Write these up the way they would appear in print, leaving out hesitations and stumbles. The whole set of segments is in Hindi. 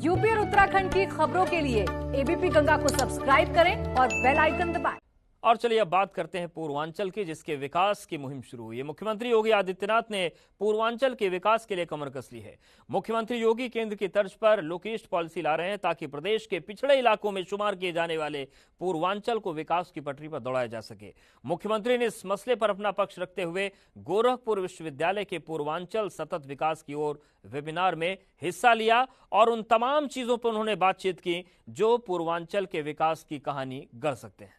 यूपी और उत्तराखंड की खबरों के लिए एबीपी गंगा को सब्सक्राइब करें और बेल आइकन दबाएं। और चलिए अब बात करते हैं पूर्वांचल की, जिसके विकास की मुहिम शुरू हुई है। मुख्यमंत्री योगी आदित्यनाथ ने पूर्वांचल के विकास के लिए कमर कस ली है। मुख्यमंत्री योगी केंद्र की तर्ज पर लोकेस्ट पॉलिसी ला रहे हैं ताकि प्रदेश के पिछड़े इलाकों में शुमार किए जाने वाले पूर्वांचल को विकास की पटरी पर दौड़ाया जा सके। मुख्यमंत्री ने इस मसले पर अपना पक्ष रखते हुए गोरखपुर विश्वविद्यालय के पूर्वांचल सतत विकास की ओर वेबिनार में हिस्सा लिया और उन तमाम चीजों पर उन्होंने बातचीत की जो पूर्वांचल के विकास की कहानी गढ़ सकते हैं।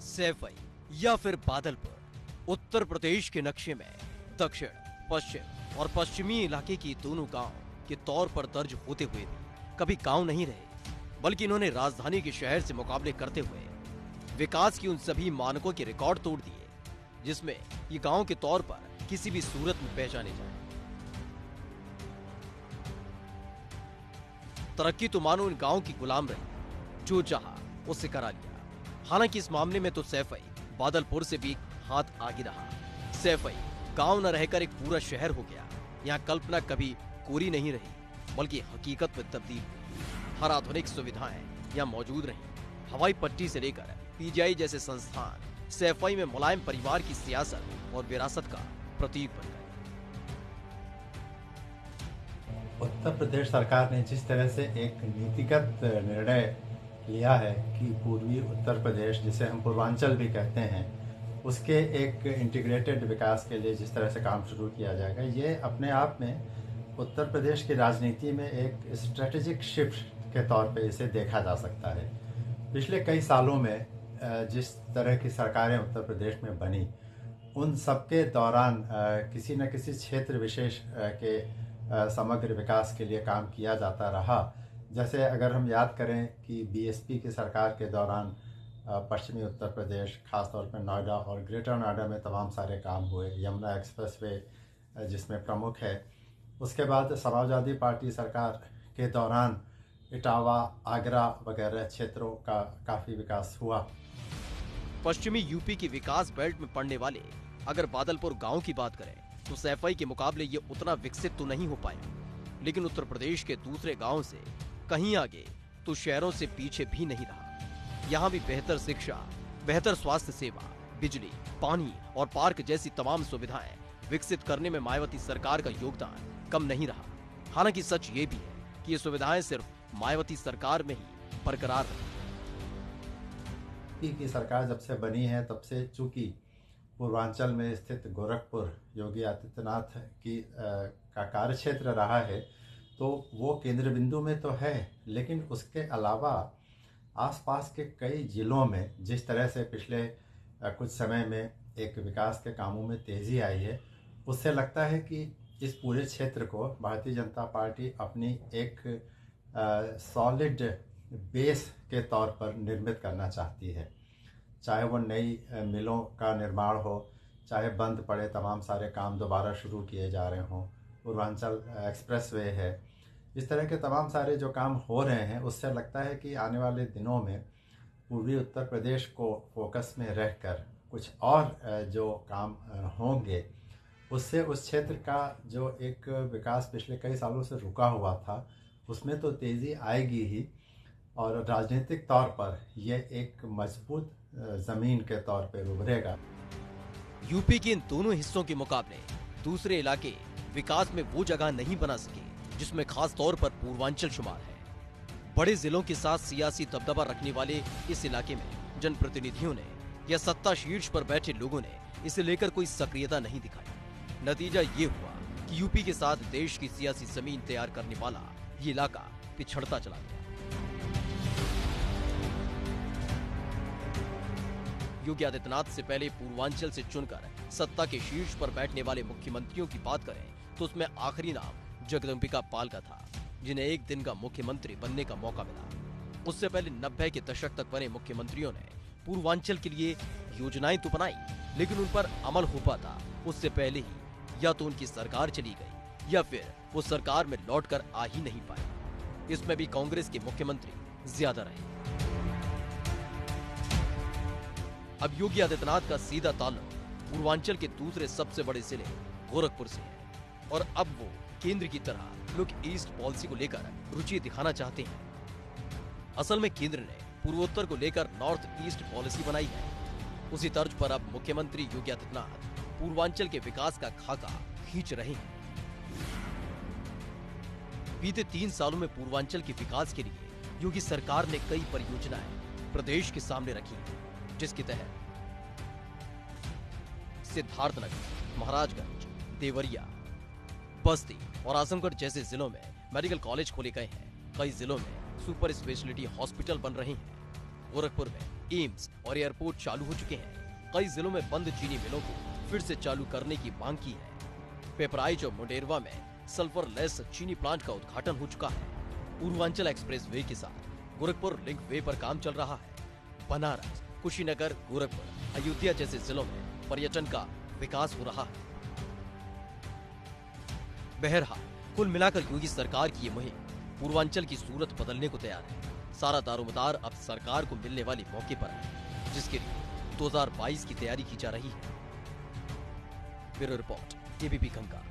सैफई या फिर बादलपुर, उत्तर प्रदेश के नक्शे में दक्षिण, पश्चिम और पश्चिमी इलाके की दोनों गांव के तौर पर दर्ज होते हुए भी कभी गांव नहीं रहे, बल्कि इन्होंने राजधानी के शहर से मुकाबले करते हुए विकास की उन सभी मानकों के रिकॉर्ड तोड़ दिए जिसमें ये गांव के तौर पर किसी भी सूरत में पहचाने जाए। तरक्की तो मानो इन गांव की गुलाम रही, जो चाहा उससे करा लिया। हालांकि इस मामले में तो सैफई बादलपुर से भी हाथ आगे रहा। सैफई गांव न रहकर एक पूरा शहर हो गया। यहाँ कल्पना कभी कोरी नहीं रही, बल्कि हकीकत में तब्दील हुई। हर आधुनिक सुविधाएं यहाँ मौजूद रही। हवाई पट्टी से लेकर पीजीआई जैसे संस्थान सैफई में मुलायम परिवार की सियासत और विरासत का प्रतीक बन गए। उत्तर प्रदेश सरकार ने जिस तरह से एक नीतिगत निर्णय लिया है कि पूर्वी उत्तर प्रदेश, जिसे हम पूर्वांचल भी कहते हैं, उसके एक इंटीग्रेटेड विकास के लिए जिस तरह से काम शुरू किया जाएगा, ये अपने आप में उत्तर प्रदेश की राजनीति में एक स्ट्रेटेजिक शिफ्ट के तौर पे इसे देखा जा सकता है। पिछले कई सालों में जिस तरह की सरकारें उत्तर प्रदेश में बनी, उन सबके दौरान किसी न किसी क्षेत्र विशेष के समग्र विकास के लिए काम किया जाता रहा। जैसे अगर हम याद करें कि बीएसपी की सरकार के दौरान पश्चिमी उत्तर प्रदेश, खासतौर पर नोएडा और ग्रेटर नोएडा में तमाम सारे काम हुए। यमुना एक्सप्रेसवे जिसमें प्रमुख है। उसके बाद समाजवादी पार्टी सरकार के दौरान इटावा, आगरा वगैरह क्षेत्रों का काफ़ी विकास हुआ। पश्चिमी यूपी की विकास बेल्ट में पड़ने वाले अगर बादलपुर गांव की बात करें तो सैफई के मुकाबले ये उतना विकसित तो नहीं हो पाया, लेकिन उत्तर प्रदेश के दूसरे गांव से कहीं आगे तो शहरों से पीछे भी नहीं रहा। यहाँ भी बेहतर शिक्षा, बेहतर स्वास्थ्य सेवा, बिजली, पानी और पार्क जैसी तमाम सुविधाएं विकसित करने में मायावती सरकार का योगदान कम नहीं रहा। हालांकि सच ये भी है कि ये सुविधाएं सिर्फ मायावती सरकार में ही बरकरार रही। की सरकार जब से बनी है तब से चूंकि पूर्वांचल में स्थित गोरखपुर योगी आदित्यनाथ की का कार्य क्षेत्र रहा है, तो वो केंद्र बिंदु में तो है, लेकिन उसके अलावा आसपास के कई जिलों में जिस तरह से पिछले कुछ समय में एक विकास के कामों में तेज़ी आई है, उससे लगता है कि इस पूरे क्षेत्र को भारतीय जनता पार्टी अपनी एक सॉलिड बेस के तौर पर निर्मित करना चाहती है। चाहे वो नई मिलों का निर्माण हो, चाहे बंद पड़े तमाम सारे काम दोबारा शुरू किए जा रहे हों, पूर्वांचल एक्सप्रेसवे है, इस तरह के तमाम सारे जो काम हो रहे हैं, उससे लगता है कि आने वाले दिनों में पूर्वी उत्तर प्रदेश को फोकस में रहकर कुछ और जो काम होंगे, उससे उस क्षेत्र का जो एक विकास पिछले कई सालों से रुका हुआ था, उसमें तो तेज़ी आएगी ही, और राजनीतिक तौर पर यह एक मजबूत ज़मीन के तौर पर उभरेगा। यूपी के इन दोनों हिस्सों के मुकाबले दूसरे इलाके विकास में वो जगह नहीं बना सके जिसमें खास तौर पर पूर्वांचल शुमार है। बड़े जिलों के साथ सियासी दबदबा रखने वाले इस इलाके में जनप्रतिनिधियों ने या सत्ता शीर्ष पर बैठे लोगों ने इसे लेकर कोई सक्रियता नहीं दिखाई। नतीजा ये हुआ कि यूपी के साथ देश की सियासी जमीन तैयार करने वाला ये इलाका पिछड़ता चला गया। योगी आदित्यनाथ से पहले पूर्वांचल से चुनकर सत्ता के शीर्ष पर बैठने वाले मुख्यमंत्रियों की बात करें तो उसमें आखिरी नाम जगदम्बिका पाल का था, जिन्हें एक दिन का मुख्यमंत्री बनने का मौका मिला। उससे पहले 90 के दशक तक बने मुख्यमंत्रियों ने पूर्वांचल के लिए योजनाएं तो बनाई, लेकिन उन पर अमल हो पाता उससे पहले ही या तो उनकी सरकार चली गई या फिर वो सरकार में लौटकर आ ही नहीं पाए। इसमें भी कांग्रेस के मुख्यमंत्री ज्यादा रहे। अब योगी आदित्यनाथ का सीधा ताल्लुक पूर्वांचल के दूसरे सबसे बड़े जिले गोरखपुर से है और अब वो केंद्र की तरह लुक ईस्ट पॉलिसी को लेकर रुचि दिखाना चाहते हैं। असल में केंद्र ने पूर्वोत्तर को लेकर नॉर्थ ईस्ट पॉलिसी बनाई है। उसी तर्ज पर अब मुख्यमंत्री योगी आदित्यनाथ पूर्वांचल के विकास का खाका खींच रहे हैं। बीते 3 सालों में पूर्वांचल के विकास के लिए योगी सरकार ने कई परियोजनाएं प्रदेश के सामने रखी हैं, जिसके तहत सिद्धार्थनगर, महाराजगंज, देवरिया, बस्ती और आजमगढ़ जैसे जिलों में मेडिकल कॉलेज खोले गए हैं। कई जिलों में सुपर स्पेशलिटी हॉस्पिटल बन रहे हैं। गोरखपुर में एम्स और एयरपोर्ट चालू हो चुके हैं। कई जिलों में बंद चीनी मिलों को फिर से चालू करने की मांग की है। पिपराइच और मुंडेरवा में सल्फर लेस चीनी प्लांट का उद्घाटन हो चुका है। पूर्वांचल एक्सप्रेस वे के साथ गोरखपुर लिंक वे पर काम चल रहा है। बनारस, कुशीनगर, गोरखपुर, अयोध्या जैसे जिलों में पर्यटन का विकास हो रहा है। बहरहाल कुल मिलाकर योगी सरकार की ये मुहिम पूर्वांचल की सूरत बदलने को तैयार है। सारा दारोमदार अब सरकार को मिलने वाले मौके पर है, जिसके लिए 2022 की तैयारी की जा रही है। Bureau report, ABP Ganga.